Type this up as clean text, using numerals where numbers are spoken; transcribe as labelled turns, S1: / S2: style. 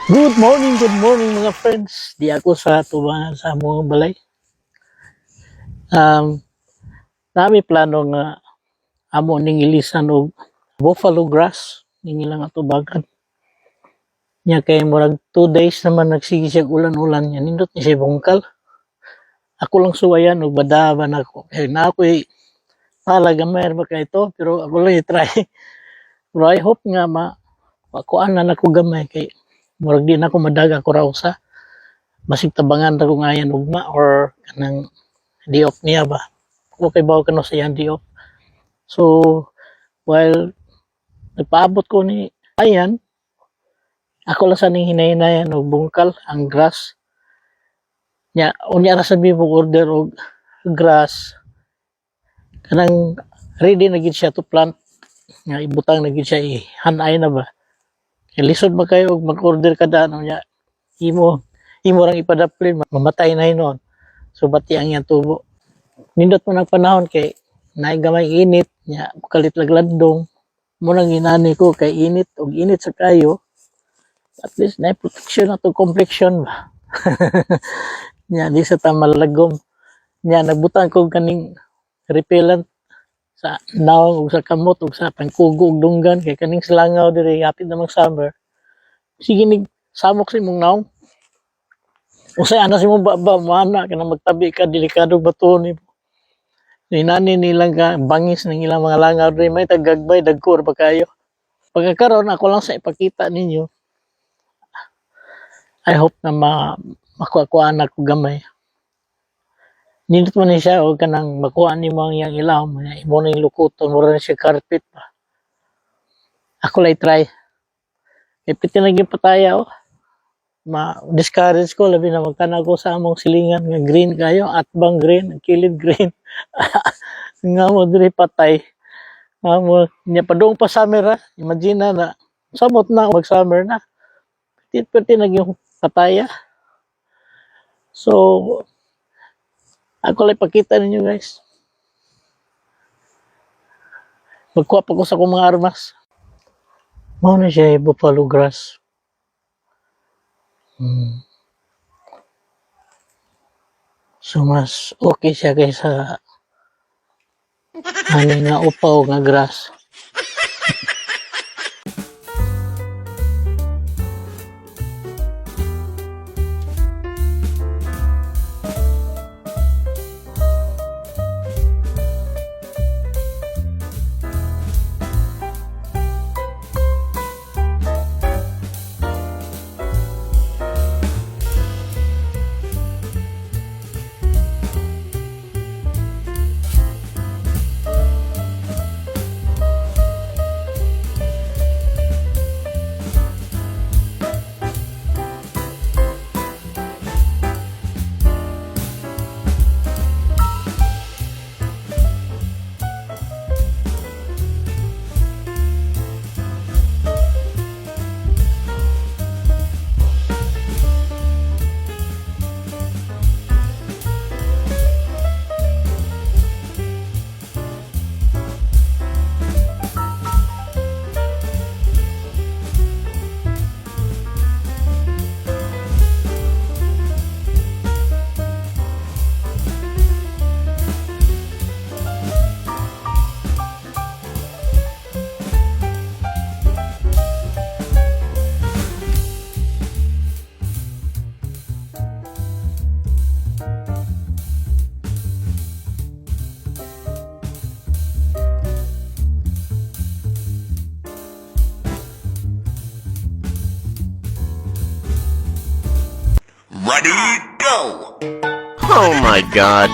S1: Good morning mga friends. Di ako sa tubangan sa mga balay. Um, Nami plano nga amo ning ilisan og buffalo grass ning ilang atubagan. Nya kay murag 2 days naman nagsige siya ulan-ulan nya nindot ni siya bungkal. Ako lang suwayan og badaban ako. Kay na ako'y talaga mayroon ba kay ito pero ako lang i-try. Pero I hope nga makuan na nako gamay kay murag di na ako madaga ko raw sa basig tabangan ra ko ngayon ugma or kanang di off niya ba. Okay ba kano sa yan di off. So while nagpaabot ko ni ayan, ako lang sa ning hinay-hinayan og bungkal ang grass. Nya unya ra sabi mo order og grass kanang ready na gid siya to plant nga ibutang na gid siya hanay na ba. Kay lisod ba kayo og mag-order kada ano nya imo rang ipadaplin mamatay na hinon. So bati ang iyang tubo. Nindot mo ng panahon kay naay gamay init nya kalit laglandong mo nang inani ko kay init og init sa kayo at least naay protection ato complexion ba. Nya di sa tamalagom nya nagbutang ko kaning repellent sa naong ug sa kamot ug sa pangkugo ug dunggan kay kaning silangaw diri hapit na mag summer sige nig samok sa imong naong usay ana sa imong baba mo ana kana magtabi ka delikado bato ni inani nilang ka bangis ng ilang mga langaw diri may tagagbay dagkor pa kayo pagkakaroon ako lang sa ipakita ninyo. I hope na makuha ko gamay. Nindot mo ni siya o kanang makuha ni mo ang iyang ilaw mo na imo na yung lukuton mo rin siya carpet pa. Ako lang try. Ipitin na yung pataya o. Ma-discourage ko labi na magkana ko sa among silingan nga green kayo at bang green, kilid green. Nga mo diri patay. Nga mo niya padung pa summer ha. Imagine na samot na mag summer na. Piti na yung pataya. So ako lang pakita ninyo guys. Magkuha pa ko sa akong mga armas. Mao na siya buffalo grass. So mas okay siya kaysa ano nga upaw nga grass.
S2: Ready, go! Oh my god.